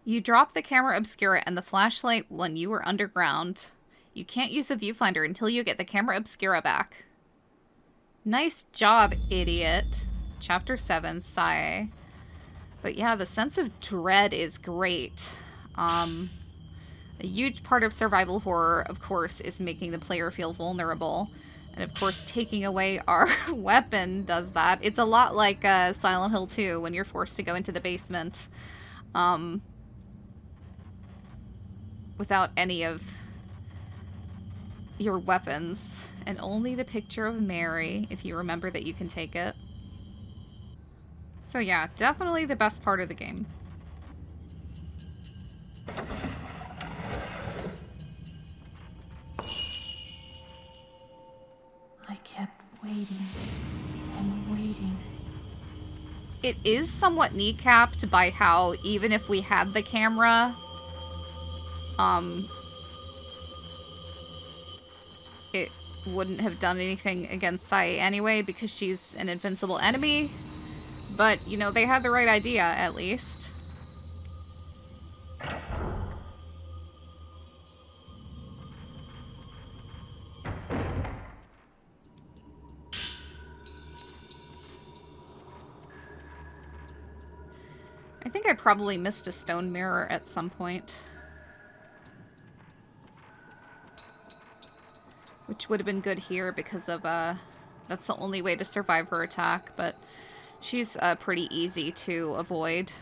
You dropped the camera obscura and the flashlight when you were underground. You can't use the viewfinder until you get the camera obscura back. Nice job, idiot. Chapter 7, Sae. But yeah, the sense of dread is great. A huge part of survival horror, of course, is making the player feel vulnerable. And of course, taking away our weapon does that. It's a lot like Silent Hill 2 when you're forced to go into the basement. Without any of your weapons. And only the picture of Mary, if you remember that you can take it. So yeah, definitely the best part of the game. I kept waiting and waiting. It is somewhat kneecapped by how even if we had the camera, it wouldn't have done anything against Sae anyway because she's an invincible enemy. But, you know, they had the right idea, at least. I think I probably missed a stone mirror at some point. Which would have been good here because of, that's the only way to survive her attack, but she's, pretty easy to avoid.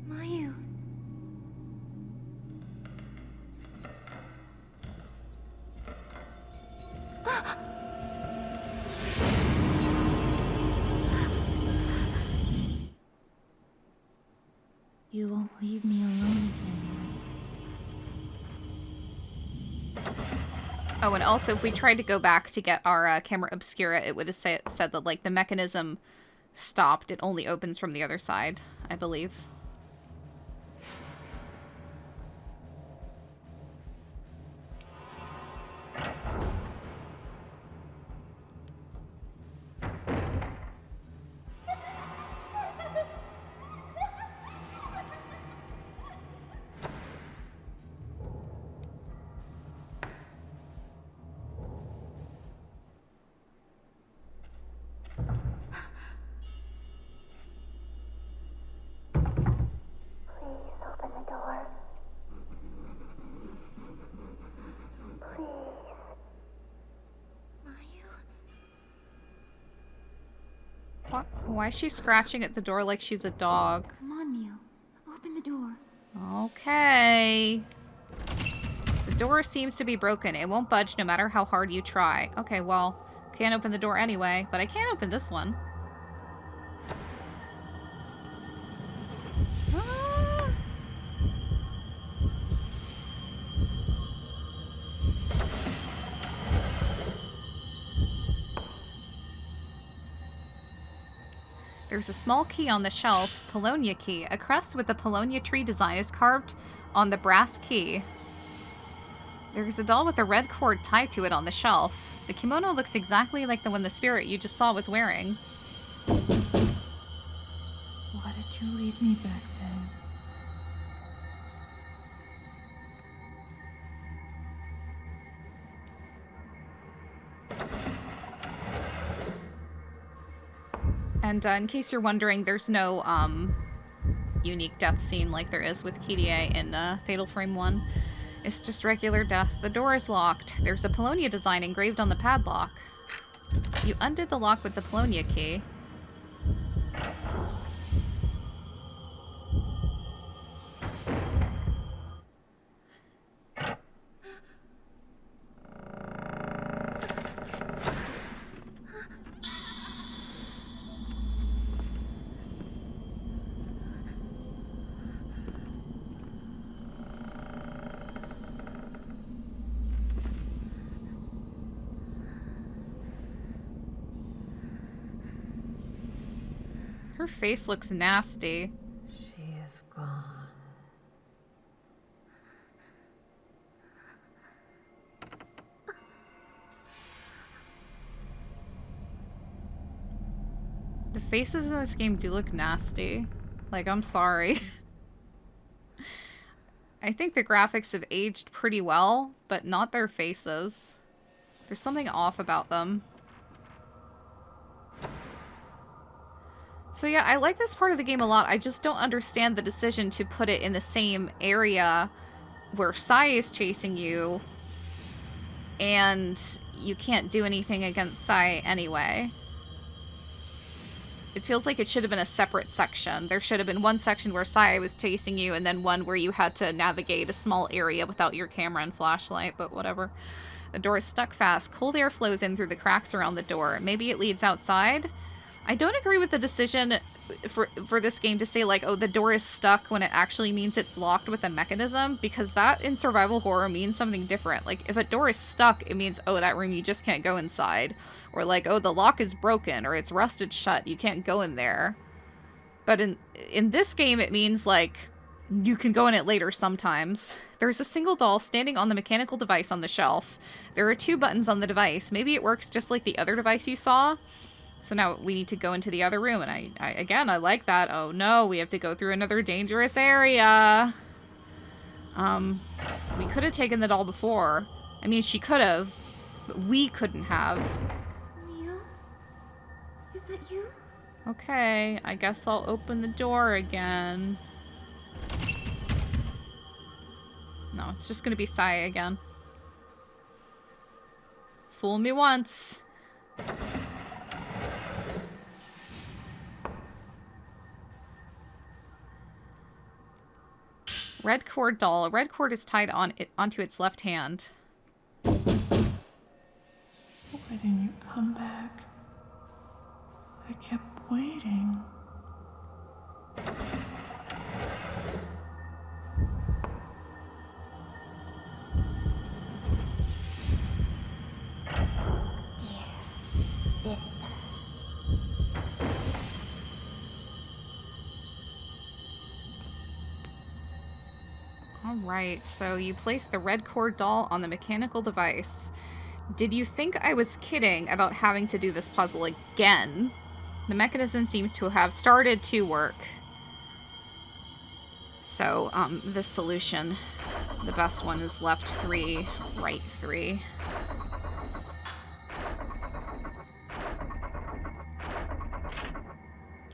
Mayu. You won't leave me alone again, right? Oh, and also, if we tried to go back to get our camera obscura, it would have said that, like, the mechanism stopped. It only opens from the other side, I believe. Why is she scratching at the door like she's a dog? Come on, Miu. Open the door. Okay. The door seems to be broken. It won't budge no matter how hard you try. Okay, well, can't open the door anyway, but I can open this one. Ah. There's a small key on the shelf, Paulownia key. A crest with the Paulownia tree design is carved on the brass key. There's a doll with a red cord tied to it on the shelf. The kimono looks exactly like the one the spirit you just saw was wearing. Why did you leave me back then? And in case you're wondering, there's no unique death scene like there is with Kirie in Fatal Frame 1. It's just regular death. The door is locked. There's a Polonia design engraved on the padlock. You undid the lock with the Polonia key. Her face looks nasty. She is gone. The faces in this game do look nasty. Like, I'm sorry. I think the graphics have aged pretty well, but not their faces. There's something off about them. So yeah, I like this part of the game a lot. I just don't understand the decision to put it in the same area where Sai is chasing you, and you can't do anything against Sai anyway. It feels like it should have been a separate section. There should have been one section where Sai was chasing you, and then one where you had to navigate a small area without your camera and flashlight, but whatever. The door is stuck fast. Cold air flows in through the cracks around the door. Maybe it leads outside? I don't agree with the decision for this game to say, like, oh, the door is stuck when it actually means it's locked with a mechanism, because that in survival horror means something different. Like, if a door is stuck, it means, oh, that room you just can't go inside. Or like, oh, the lock is broken, or it's rusted shut, you can't go in there. But in this game, it means, like, you can go in it later sometimes. There's a single doll standing on the mechanical device on the shelf. There are 2 buttons on the device. Maybe it works just like the other device you saw. So now we need to go into the other room, and I like that. Oh no, we have to go through another dangerous area. We could have taken the doll before. I mean, she could have, but we couldn't have. Leo? Is that you? Okay, I guess I'll open the door again. No, it's just gonna be Sai again. Fool me once. Red cord doll. A red cord is tied onto its left hand. Why didn't you come back? I kept waiting. Alright, so you placed the red cord doll on the mechanical device. Did you think I was kidding about having to do this puzzle again? The mechanism seems to have started to work. So, this solution, the best one is left 3, right 3.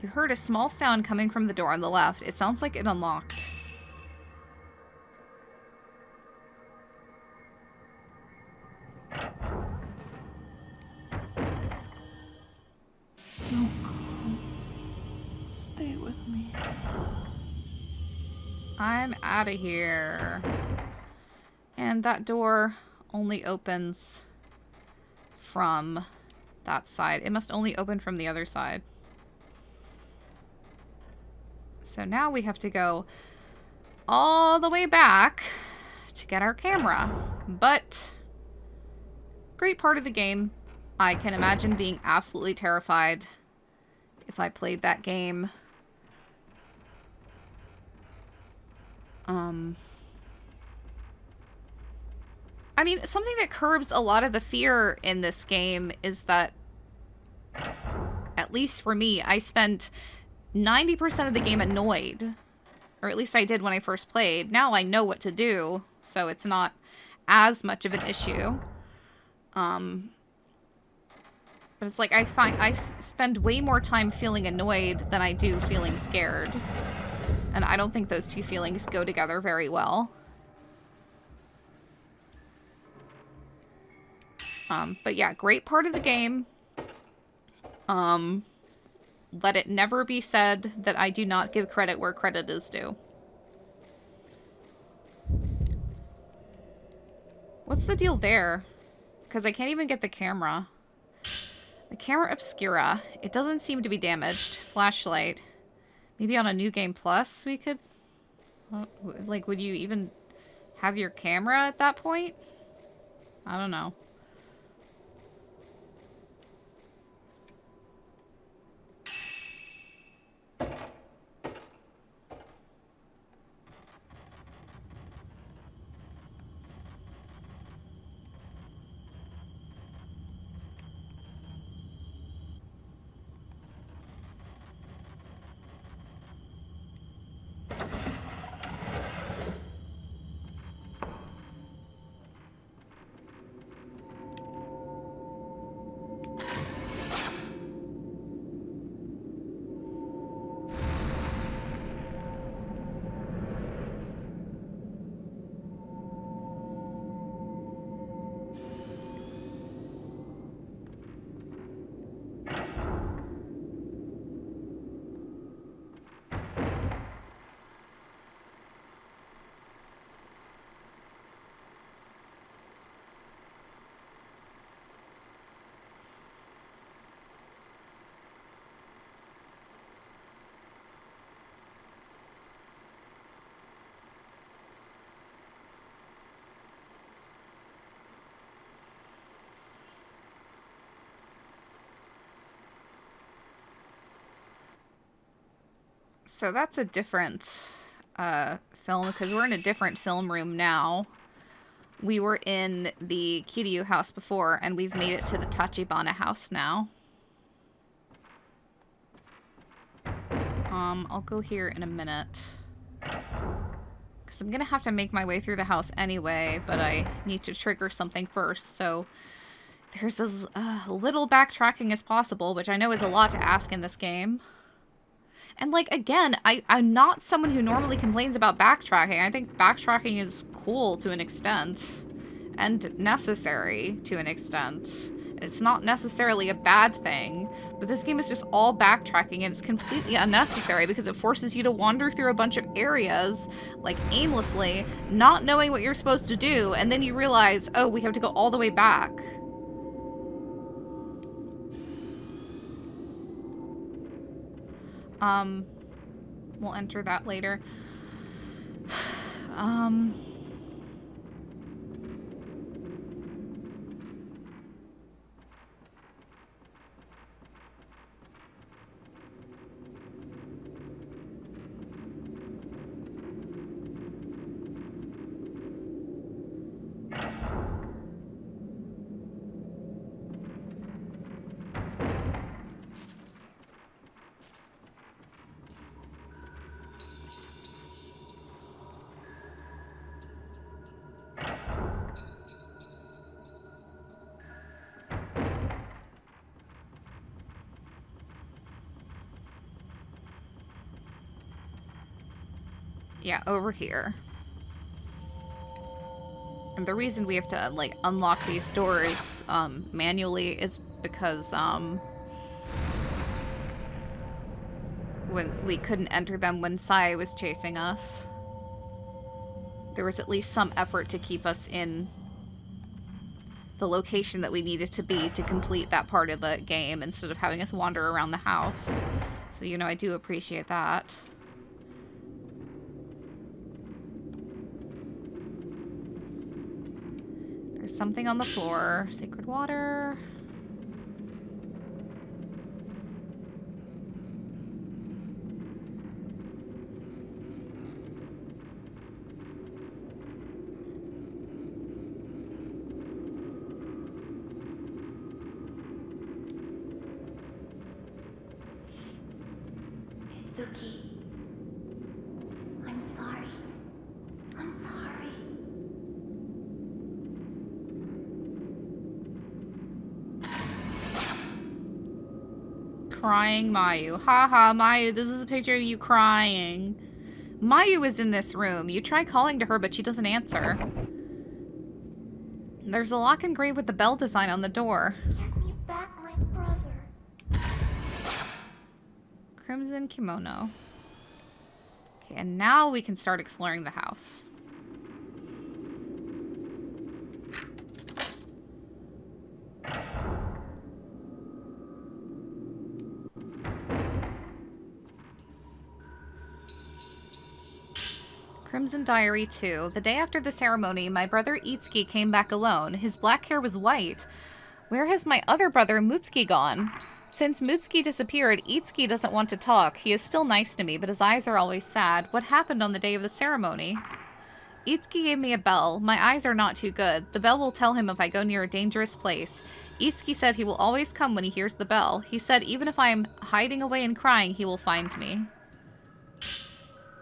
You heard a small sound coming from the door on the left. It sounds like it unlocked. Don't go. Stay with me. I'm out of here. And that door only opens from that side. It must only open from the other side. So now we have to go all the way back to get our camera. But great part of the game. I can imagine being absolutely terrified if I played that game. I mean, something that curbs a lot of the fear in this game is that, at least for me, I spent 90% of the game annoyed. Or at least I did when I first played. Now I know what to do, so it's not as much of an issue. But it's like I find I spend way more time feeling annoyed than I do feeling scared. And I don't think those two feelings go together very well. But yeah, great part of the game. Let it never be said that I do not give credit where credit is due. What's the deal there? Because I can't even get the camera. The camera obscura. It doesn't seem to be damaged. Flashlight. Maybe on a New Game Plus we could... Like, would you even have your camera at that point? I don't know. So that's a different film, because we're in a different film room now. We were in the Kiryu house before, and we've made it to the Tachibana house now. I'll go here in a minute. Because I'm gonna have to make my way through the house anyway, but I need to trigger something first, so... There's as little backtracking as possible, which I know is a lot to ask in this game. And, like, again, I'm not someone who normally complains about backtracking. I think backtracking is cool to an extent. And necessary to an extent. It's not necessarily a bad thing. But this game is just all backtracking, and it's completely unnecessary because it forces you to wander through a bunch of areas, like, aimlessly, not knowing what you're supposed to do, and then you realize, oh, we have to go all the way back. We'll enter that later. Yeah, over here. And the reason we have to, like, unlock these doors, manually is because, when we couldn't enter them when Sai was chasing us. There was at least some effort to keep us in the location that we needed to be to complete that part of the game instead of having us wander around the house. So, you know, I do appreciate that. There's something on the floor. Sacred water. It's okay. I'm sorry. I'm sorry. Crying Mayu. Haha, Mayu, this is a picture of you crying. Mayu is in this room. You try calling to her, but she doesn't answer. There's a lock engraved with the bell design on the door. Give me back my brother. Crimson kimono. Okay, and now we can start exploring the house. Crimson Diary 2. The day after the ceremony, my brother Itsuki came back alone. His black hair was white. Where has my other brother Mutsuki gone? Since Mutsuki disappeared, Itsuki doesn't want to talk. He is still nice to me, but his eyes are always sad. What happened on the day of the ceremony? Itsuki gave me a bell. My eyes are not too good. The bell will tell him if I go near a dangerous place. Itsuki said he will always come when he hears the bell. He said even if I am hiding away and crying, he will find me.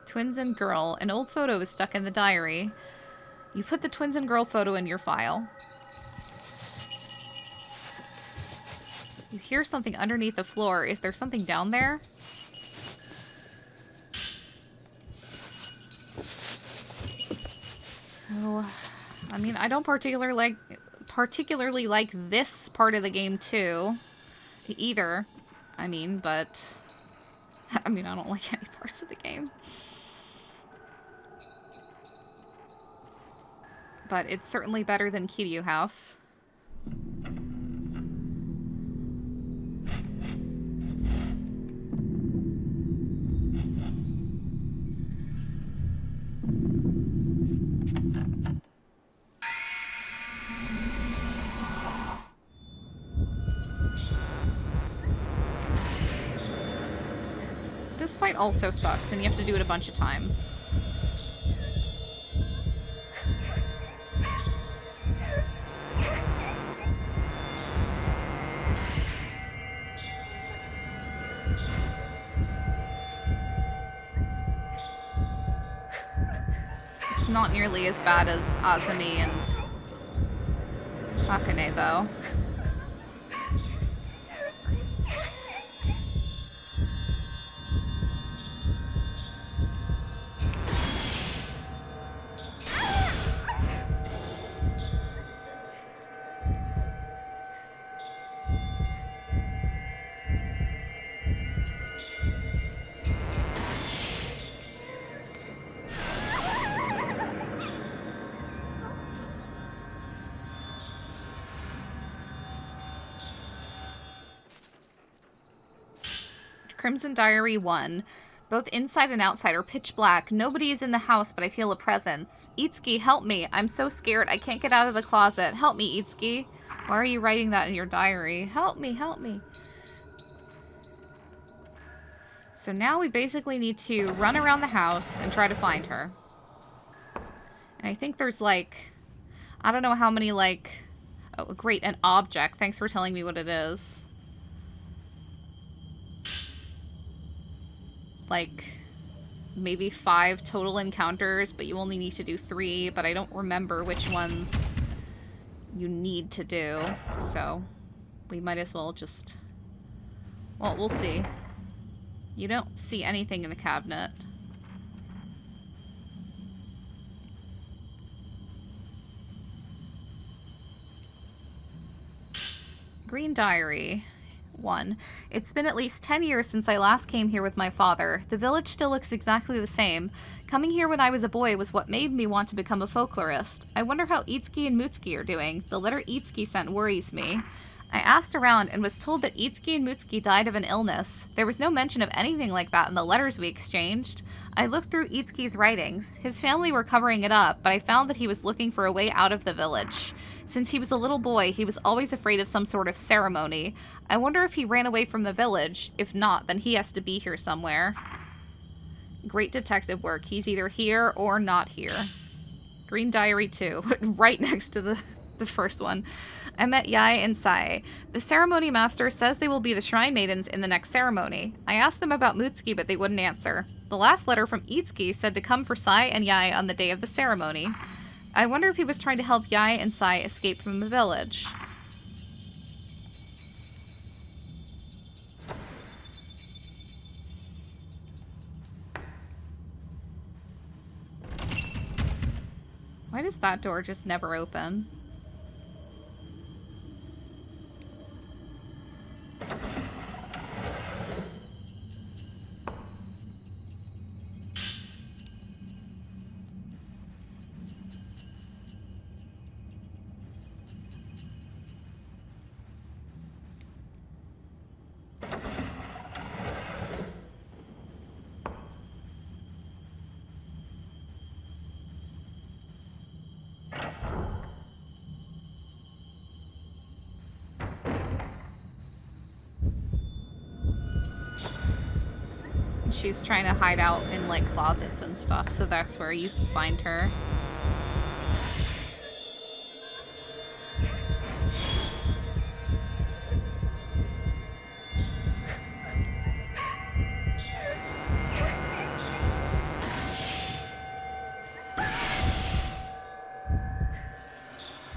Twins and girl. An old photo is stuck in the diary. You put the twins and girl photo in your file. You hear something underneath the floor. Is there something down there? So, I mean, I don't particularly like this part of the game too. Either. I mean, but I don't like any parts of the game. But it's certainly better than Kiryu House. This fight also sucks, and you have to do it a bunch of times. It's not nearly as bad as Azumi and Akane, though. Crimson Diary 1. Both inside and outside are pitch black. Nobody is in the house, but I feel a presence. Itsuki, help me. I'm so scared. I can't get out of the closet. Help me, Itsuki. Why are you writing that in your diary? Help me, help me. So now we basically need to run around the house and try to find her. And I think there's like, I don't know how many like, oh great, an object. Thanks for telling me what it is. Like maybe 5 total encounters, but you only need to do 3, but I don't remember which ones you need to do, so we might as well just, well, we'll see. You don't see anything in the cabinet. Green Diary 1. It's been at least 10 years since I last came here with my father. The village still looks exactly the same. Coming here when I was a boy was what made me want to become a folklorist. I wonder how Itsuki and Mutsuki are doing. The letter Itsuki sent worries me. I asked around and was told that Itsuki and Mutsuki died of an illness. There was no mention of anything like that in the letters we exchanged. I looked through Itsuki's writings. His family were covering it up, but I found that he was looking for a way out of the village. Since he was a little boy, he was always afraid of some sort of ceremony. I wonder if he ran away from the village. If not, then he has to be here somewhere. Great detective work. He's either here or not here. Green Diary 2, right next to the first one. I met Yae and Sae. The ceremony master says they will be the shrine maidens in the next ceremony. I asked them about Mutsuki, but they wouldn't answer. The last letter from Itsuki said to come for Sae and Yae on the day of the ceremony. I wonder if he was trying to help Yae and Sae escape from the village. does that door just never open? She's trying to hide out in, like, closets and stuff, so that's where you find her.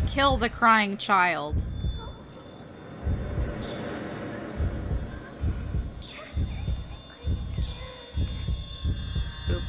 Kill the crying child. Oop.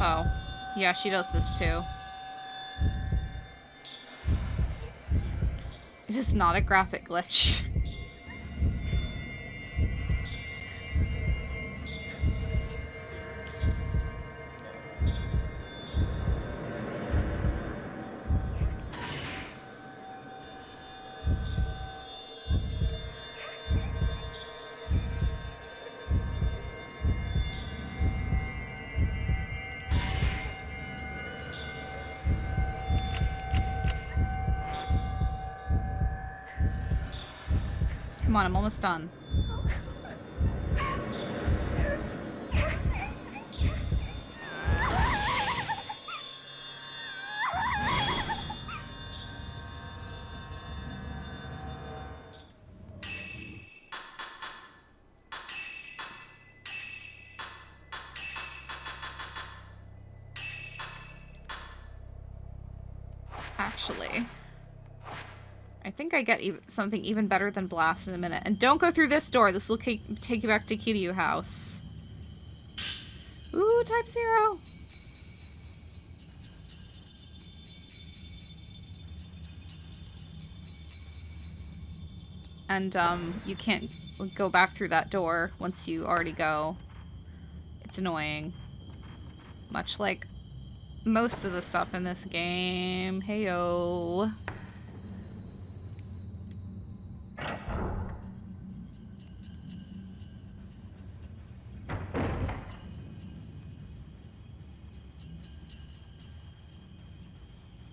Oh. Yeah, she does this too. It's just not a graphic glitch. Come on, I'm almost done. Actually, I think I get something even better than Blast in a minute. And don't go through this door. This will take you back to Kiryu House. Ooh, Type 0. And, you can't go back through that door once you already go. It's annoying. Much like most of the stuff in this game. Heyo.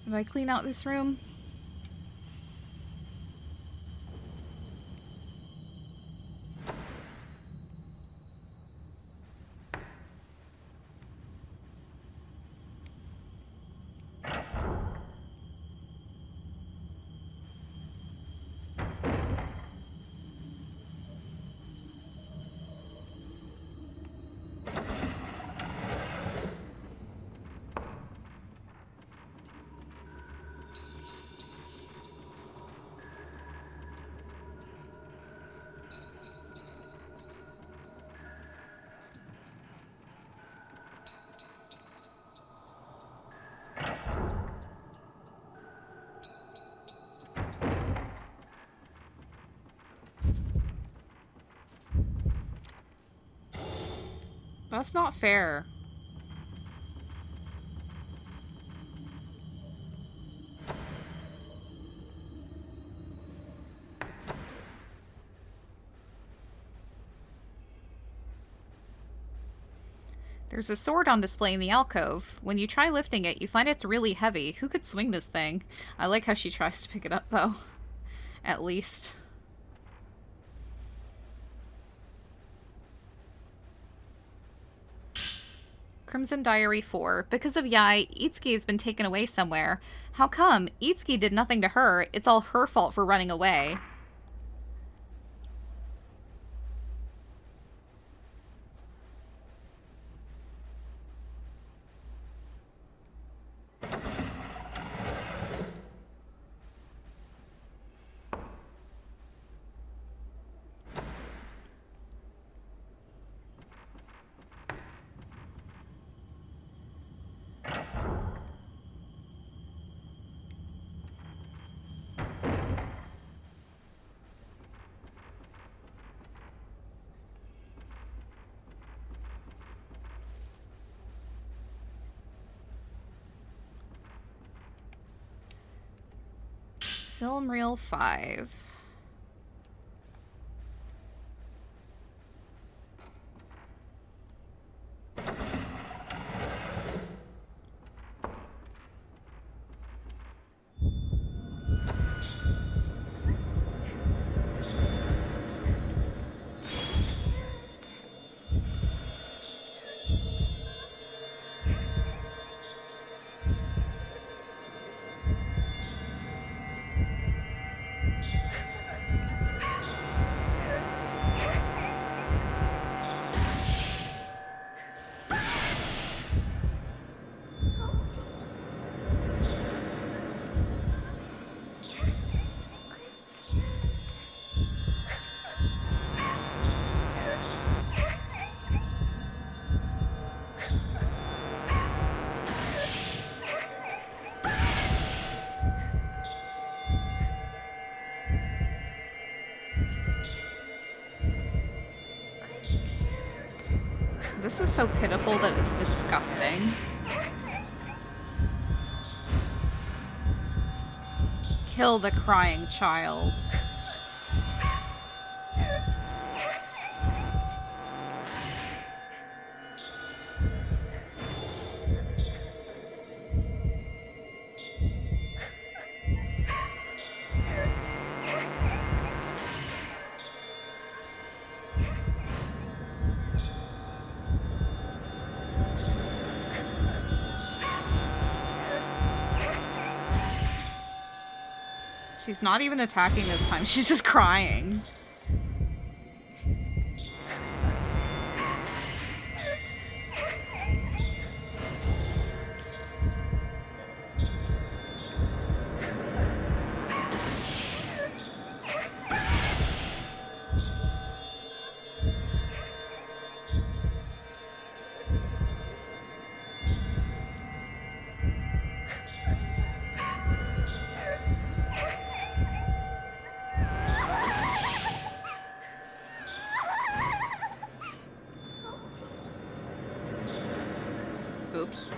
Did I clean out this room? That's not fair. There's a sword on display in the alcove. When you try lifting it, you find it's really heavy. Who could swing this thing? I like how she tries to pick it up, though. At least. Crimson Diary 4. Because of Yai, Itsuki has been taken away somewhere. How come? Itsuki did nothing to her. It's all her fault for running away. Film Reel 5. This is so pitiful that it's disgusting. Kill the crying child. She's not even attacking this time, she's just crying. Oops.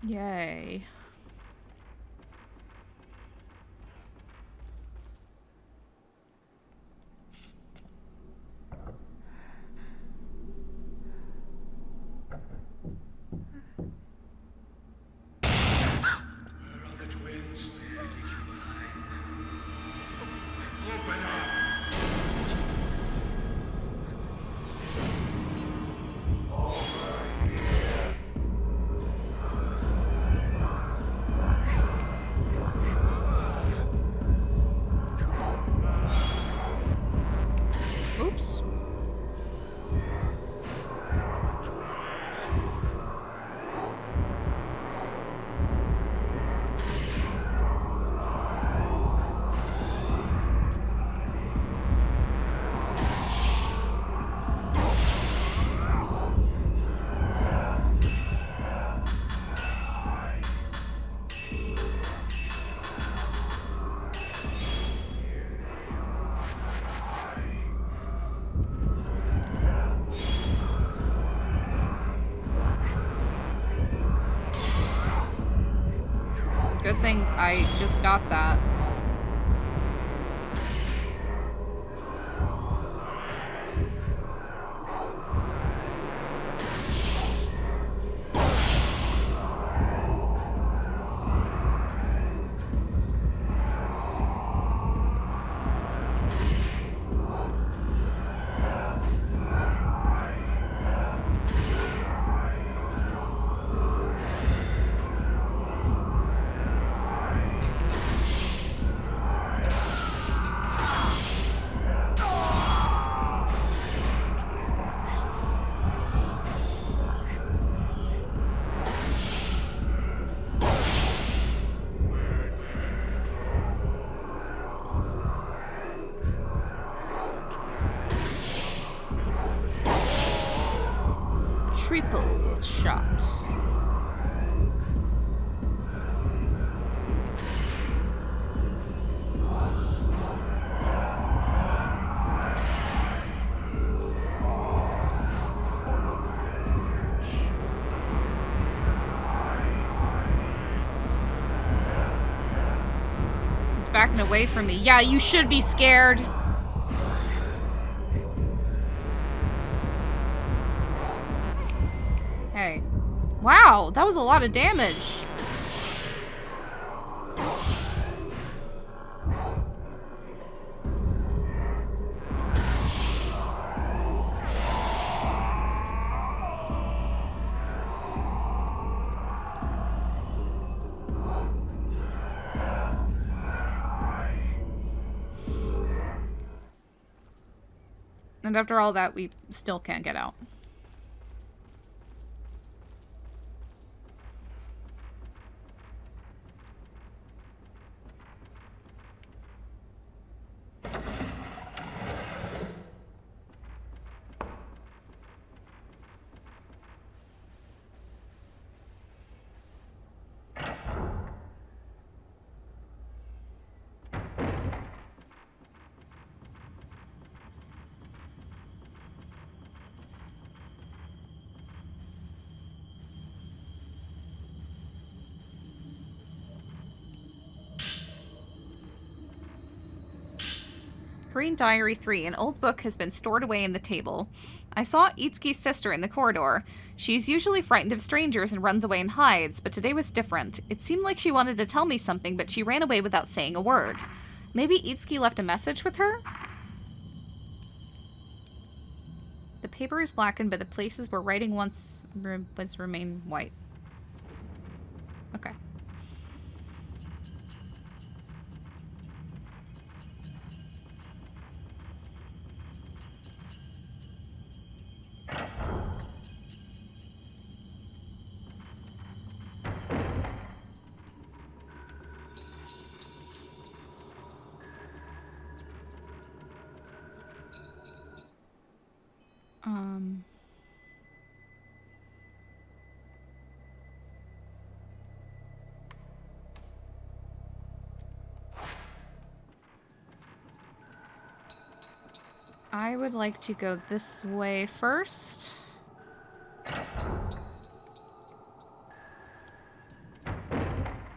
Yay. Good thing I just got that. Triple shot. He's backing away from me. Yeah, you should be scared. Hey. Wow, that was a lot of damage. And after all that, we still can't get out. Green Diary 3. An old book has been stored away in the table. I saw Itsuki's sister in the corridor. She's usually frightened of strangers and runs away and hides, but today was different. It seemed like she wanted to tell me something, but she ran away without saying a word. Maybe Itsuki left a message with her? The paper is blackened, but the places where writing once was remain white. Okay. I would like to go this way first. Oh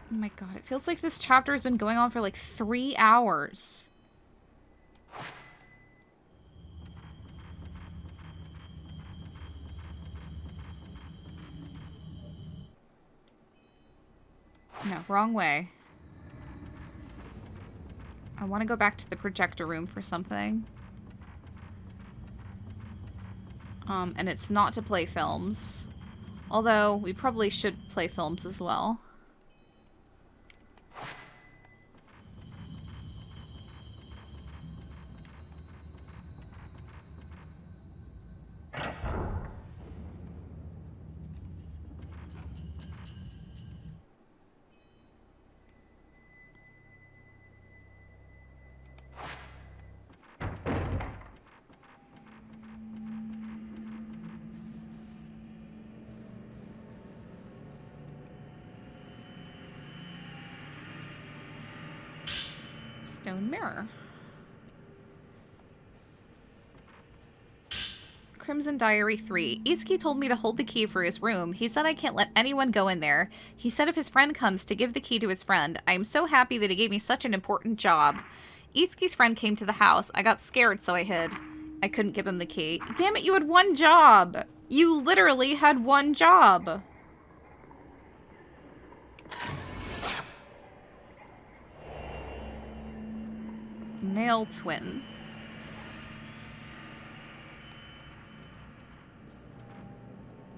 my god, it feels like this chapter has been going on for like 3 hours. No, wrong way. I want to go back to the projector room for something. And it's not to play films. Although, we probably should play films as well. Stone mirror. Crimson Diary 3. Itsuki told me to hold the key for his room. He said I can't let anyone go in there. He said if his friend comes to give the key to his friend. I am so happy that he gave me such an important job. Itsuki's friend came to the house. I got scared, so I hid. I couldn't give him the key. Damn it, you had one job! You literally had one job! Male twin.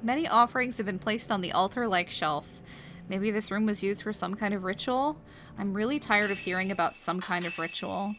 Many offerings have been placed on the altar-like shelf. Maybe this room was used for some kind of ritual? I'm really tired of hearing about some kind of ritual.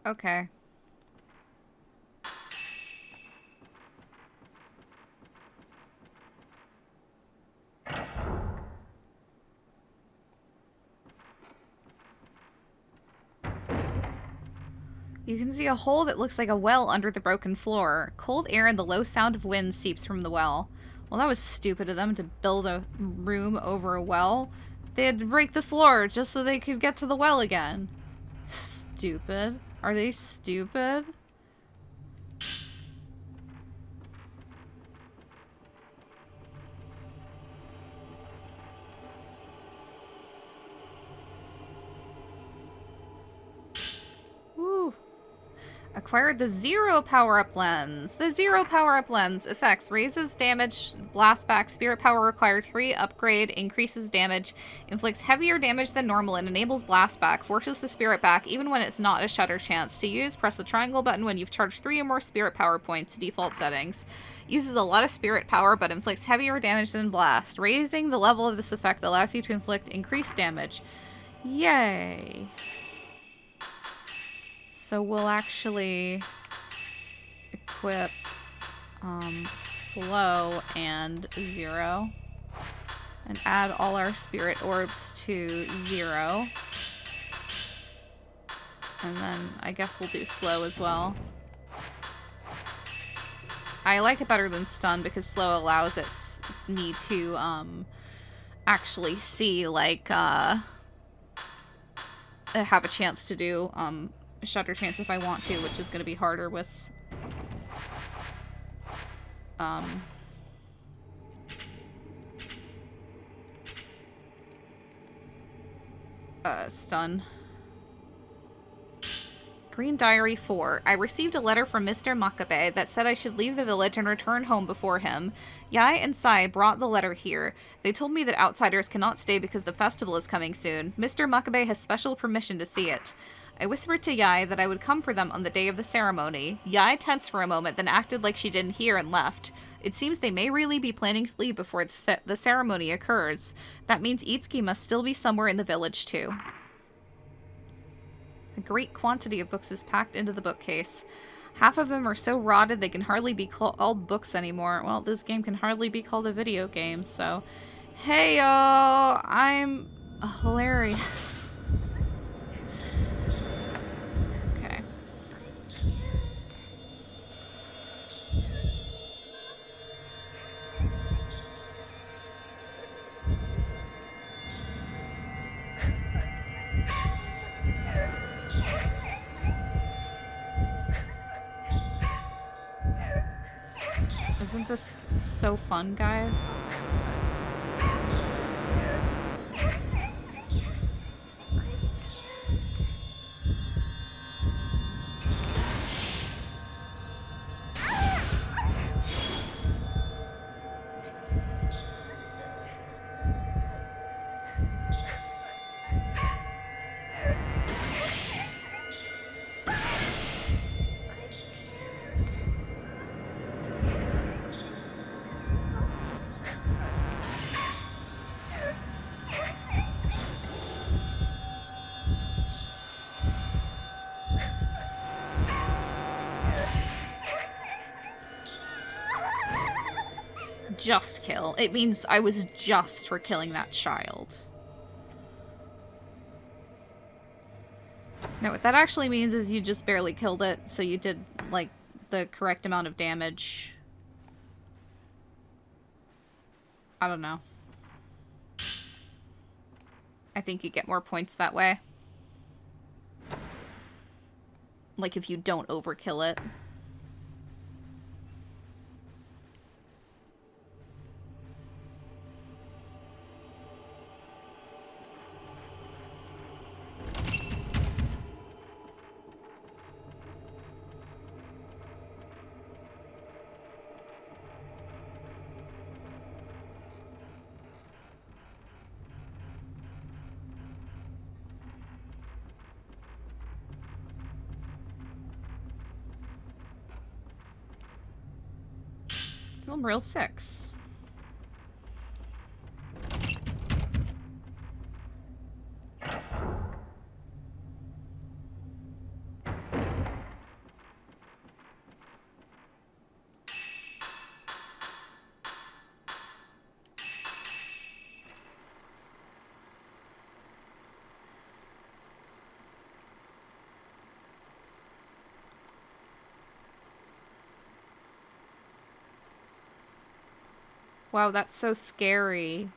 Okay. You can see a hole that looks like a well under the broken floor. Cold air and the low sound of wind seeps from the well. Well, that was stupid of them to build a room over a well. They had to break the floor just so they could get to the well again. Stupid. Are they stupid? Woo. Acquired the Zero Power-Up Lens. The Zero Power-Up Lens effects raises damage, blast back, spirit power required 3, upgrade, increases damage, inflicts heavier damage than normal, and enables blast back, forces the spirit back even when it's not a shutter chance. To use, press the triangle button when you've charged 3 or more spirit power points, default settings. Uses a lot of spirit power but inflicts heavier damage than blast. Raising the level of this effect allows you to inflict increased damage. Yay. So we'll actually equip slow and 0 and add all our spirit orbs to 0. And then I guess we'll do slow as well. I like it better than stun because slow allows me to actually see, like, have a chance to do shutter chance if I want to, which is going to be harder with stun. Green Diary 4. I received a letter from Mr. Makabe that said I should leave the village and return home before him. Yai and Sai brought the letter here. They told me that outsiders cannot stay because the festival is coming soon. Mr. Makabe has special permission to see it. I whispered to Yai that I would come for them on the day of the ceremony. Yai tensed for a moment, then acted like she didn't hear and left. It seems they may really be planning to leave before the ceremony occurs. That means Itsuki must still be somewhere in the village, too. A great quantity of books is packed into the bookcase. Half of them are so rotted they can hardly be called books anymore. Well, this game can hardly be called a video game, so... Heyo! I'm hilarious. Isn't this so fun, guys? Just kill. It means I was just for killing that child. No, what that actually means is you just barely killed it, so you did, like, the correct amount of damage. I don't know. I think you get more points that way. Like, if you don't overkill it. Film reel 6. Wow, that's so scary.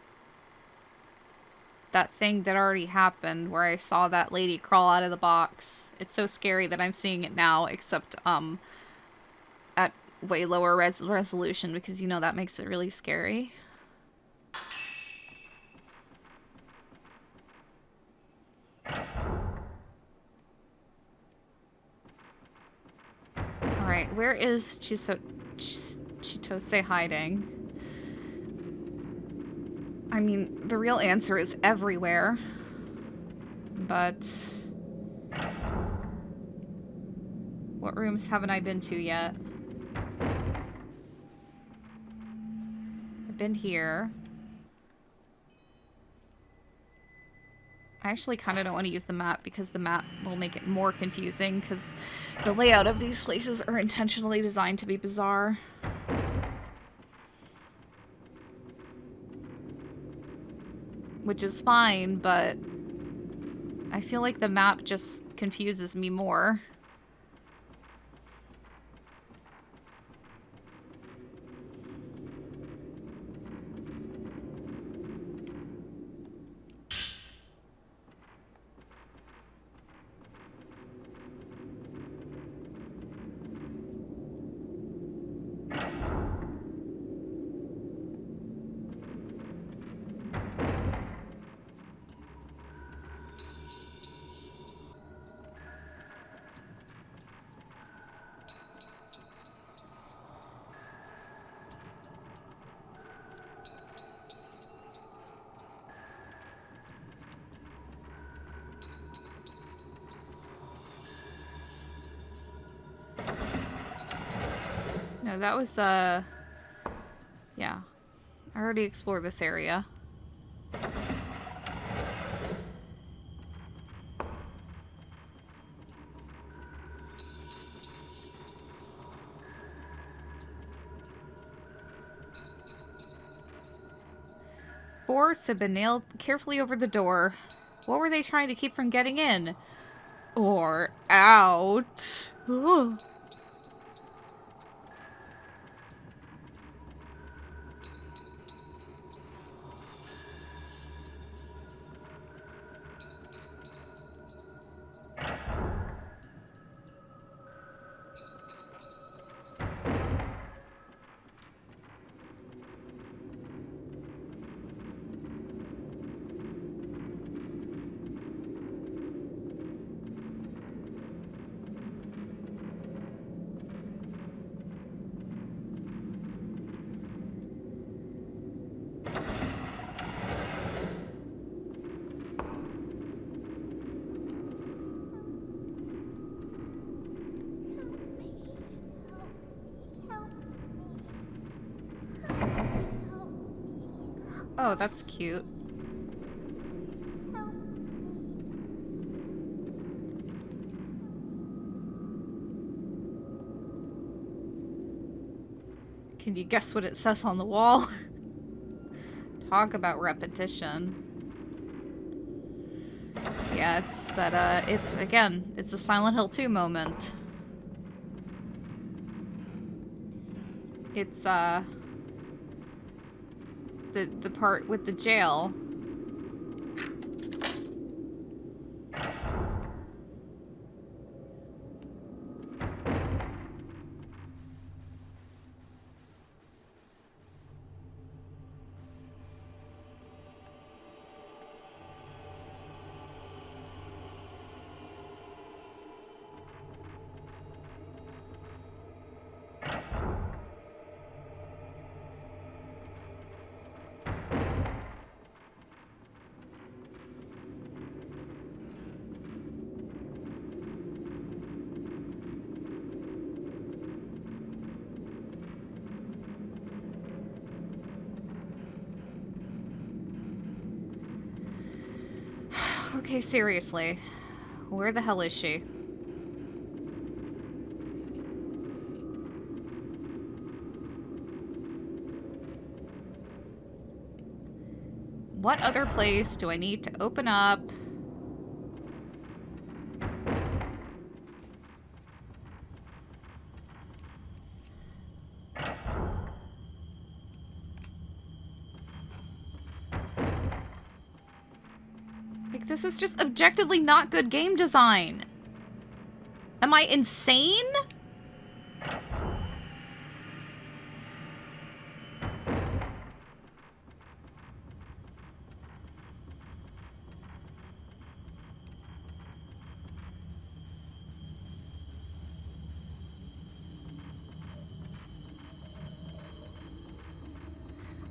That thing that already happened where I saw that lady crawl out of the box. It's so scary that I'm seeing it now, except, at way lower resolution because, you know, that makes it really scary. Alright, where is Chitose hiding? I mean, the real answer is everywhere. But... what rooms haven't I been to yet? I've been here. I actually kind of don't want to use the map because the map will make it more confusing because the layout of these places are intentionally designed to be bizarre. Which is fine, but I feel like the map just confuses me more. No, that was, yeah. I already explored this area. Boards have been nailed carefully over the door. What were they trying to keep from getting in? Or out? Ugh. Oh, that's cute. Can you guess what it says on the wall? Talk about repetition. Yeah, it's that, it's, again, it's a Silent Hill 2 moment. It's, the part with the jail. Okay, seriously. Where the hell is she? What other place do I need to open up? Like, this is just objectively not good game design. Am I insane?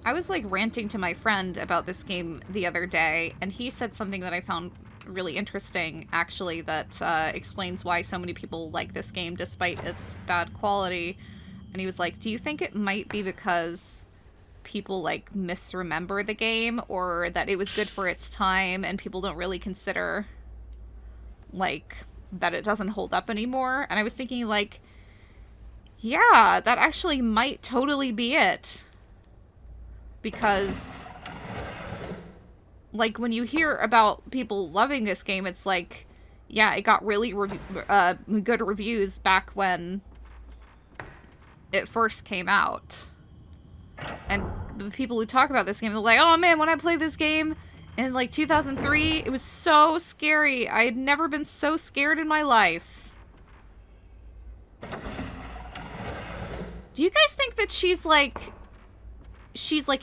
I was like ranting to my friend about this game the other day, and he said something that I found really interesting, actually, that explains why so many people like this game despite its bad quality. And he was like, do you think it might be because people like misremember the game, or that it was good for its time and people don't really consider like that it doesn't hold up anymore? And I was thinking, like, yeah, that actually might totally be it. Because, like, when you hear about people loving this game, it's like, yeah, it got really good reviews back when it first came out. And the people who talk about this game, they're like, oh man, when I played this game in, like, 2003, it was so scary. I had never been so scared in my life. Do you guys think that she's like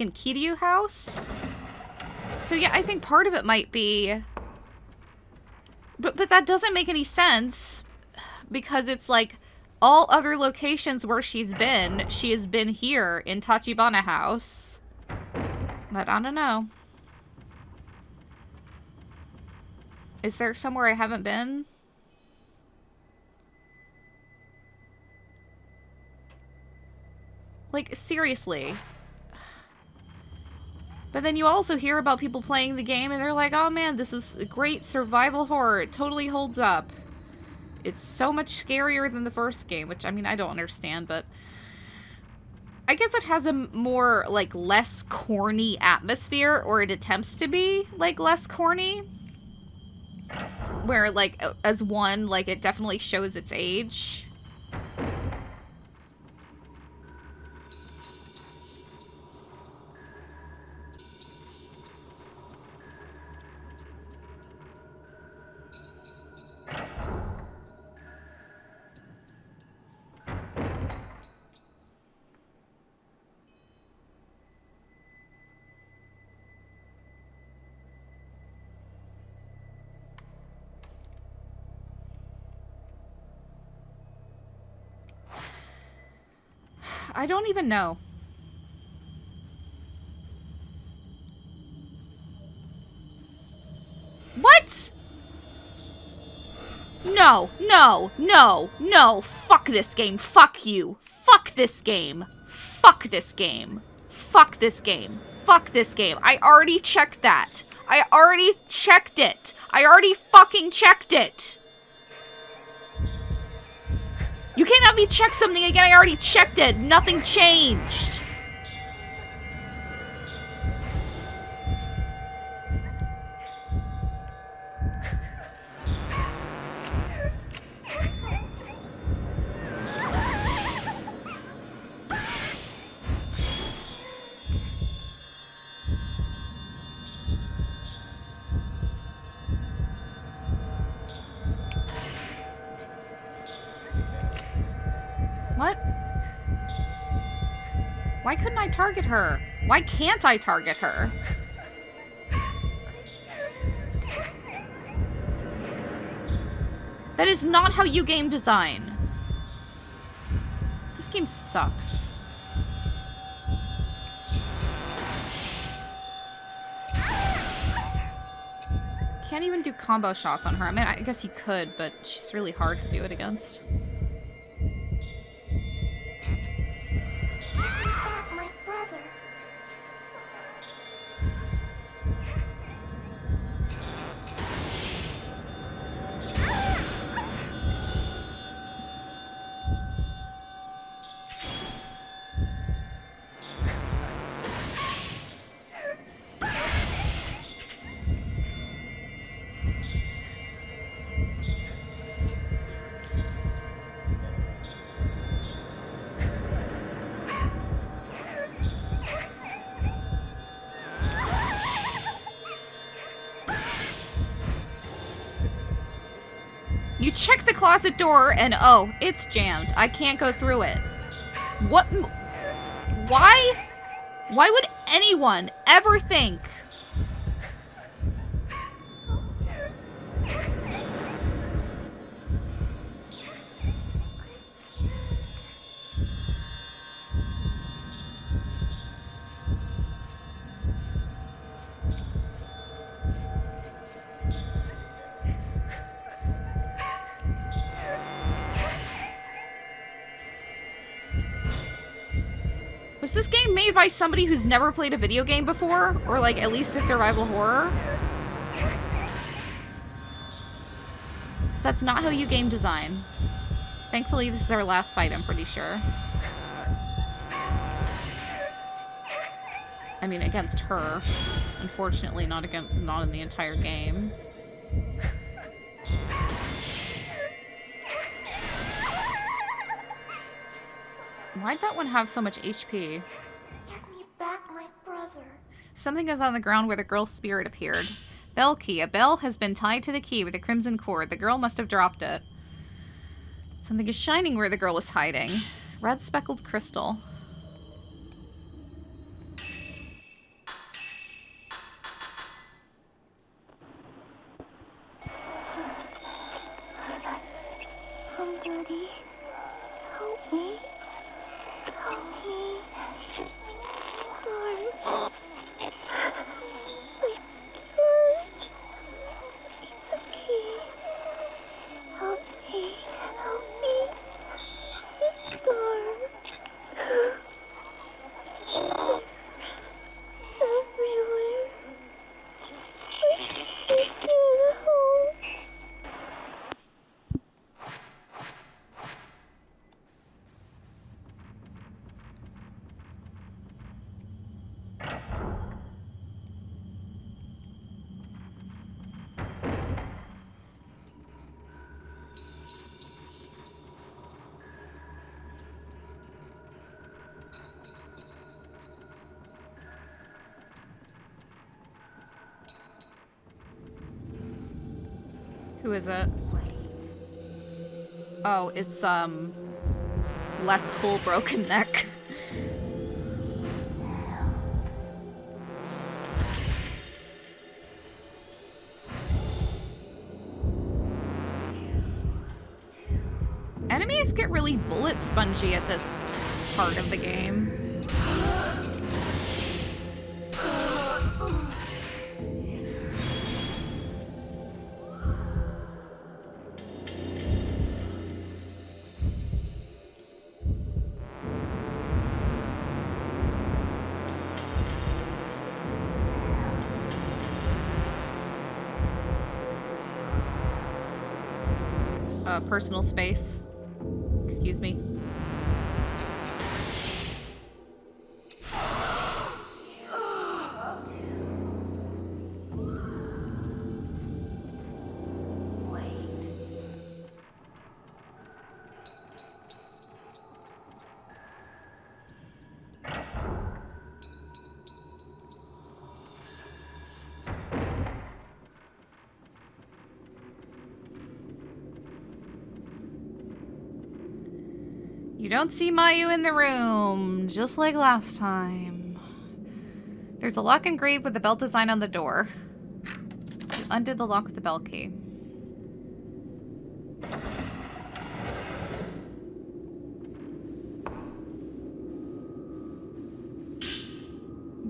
in Kiryu house? So yeah, I think part of it might be, but that doesn't make any sense, because it's like all other locations where she has been here in Tachibana house. But I don't know. Is there somewhere I haven't been? Like, seriously. But then you also hear about people playing the game and they're like, oh man, this is a great survival horror. It totally holds up. It's so much scarier than the first game, which, I mean, I don't understand, but I guess it has a more, like, less corny atmosphere, or it attempts to be, like, less corny. Where, like, as one, like, it definitely shows its age. I don't even know. What? No, no, no, no. Fuck this game. Fuck you. Fuck this game. Fuck this game. Fuck this game. fuck this game. I already checked that. I already checked it. I already fucking checked it. You can't have me check something again. I already checked it. Nothing changed. What? Why couldn't I target her? Why can't I target her? That is not how you game design. This game sucks. Can't even do combo shots on her. I mean, I guess you could, but she's really hard to do it against. My brother. You check the closet door and oh, it's jammed. I can't go through it. What? Why? Why would anyone ever think? Was this game made by somebody who's never played a video game before? Or, like, at least a survival horror? Because that's not how you game design. Thankfully, this is our last fight, I'm pretty sure. I mean, against her. Unfortunately, not in the entire game. Why'd that one have so much HP? Get me back my brother. Something is on the ground where the girl's spirit appeared. Bell key. A bell has been tied to the key with a crimson cord. The girl must have dropped it. Something is shining where the girl was hiding. Red speckled crystal. Daddy, help me. Help me. Lord. It's okay. Help me. Help me. Lord. Everywhere. I can't help. Who is it? Oh, it's, less cool broken neck. Enemies get really bullet spongy at this part of the game. personal space. Excuse me. You don't see Mayu in the room, just like last time. There's a lock engraved with the bell design on the door. You undid the lock with the bell key.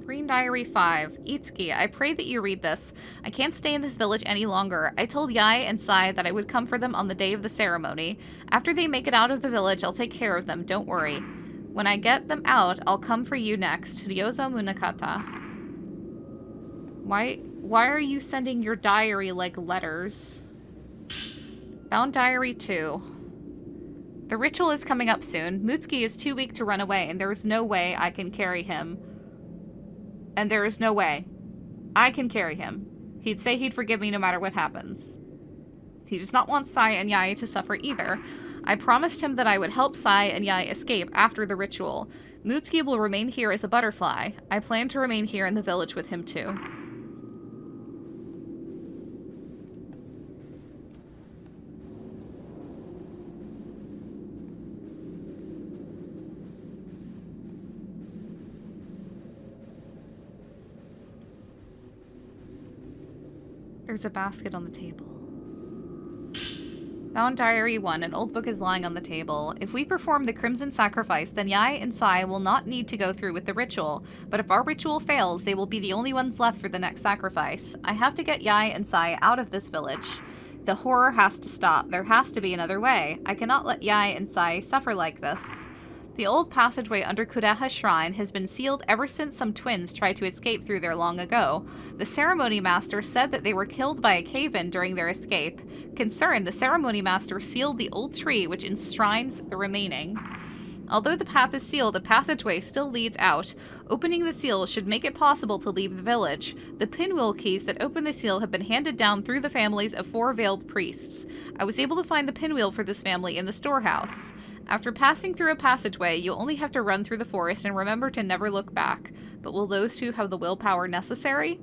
Green Diary 5. Itsuki, I pray that you read this. I can't stay in this village any longer. I told Yae and Sai that I would come for them on the day of the ceremony. After they make it out of the village, I'll take care of them, don't worry. When I get them out, I'll come for you next. Ryozo Munakata. Why are you sending your diary like letters? Bound Diary 2. The ritual is coming up soon. Mutsuki is too weak to run away, and there is no way I can carry him. And there is no way I can carry him. He'd say he'd forgive me no matter what happens. He does not want Sai and Yae to suffer either. I promised him that I would help Sai and Yae escape after the ritual. Mutsuki will remain here as a butterfly. I plan to remain here in the village with him too. There's a basket on the table. Bound Diary 1. An old book is lying on the table. If we perform the Crimson Sacrifice, then Yae and Sai will not need to go through with the ritual. But if our ritual fails, they will be the only ones left for the next sacrifice. I have to get Yae and Sai out of this village. The horror has to stop. There has to be another way. I cannot let Yae and Sai suffer like this. The old passageway under Kureha Shrine has been sealed ever since some twins tried to escape through there long ago. The ceremony master said that they were killed by a cave-in during their escape. Concerned, the ceremony master sealed the old tree which enshrines the remaining. Although the path is sealed, the passageway still leads out. Opening the seal should make it possible to leave the village. The pinwheel keys that open the seal have been handed down through the families of 4 veiled priests. I was able to find the pinwheel for this family in the storehouse. After passing through a passageway, you only have to run through the forest and remember to never look back. But will those two have the willpower necessary?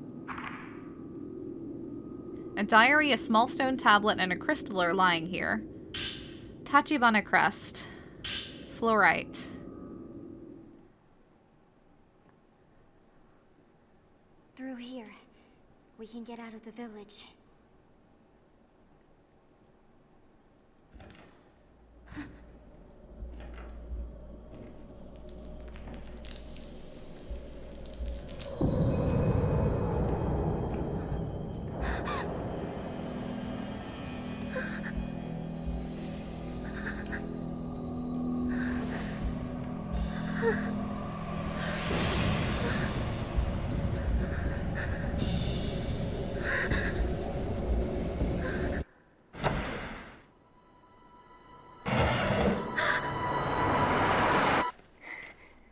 A diary, a small stone tablet, and a crystal are lying here. Tachibana crest. Fluorite. Through here, we can get out of the village.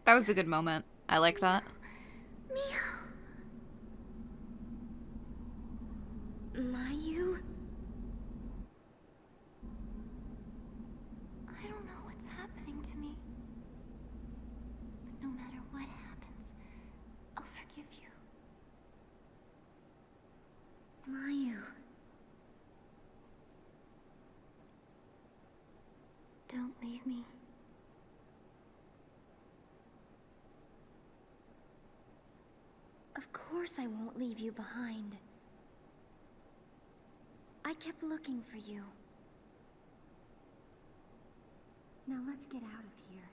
That was a good moment. I like that. Mayu? I don't know what's happening to me. But no matter what happens, I'll forgive you. Mayu. Don't leave me. Of course I won't leave you behind. I kept looking for you. Now let's get out of here.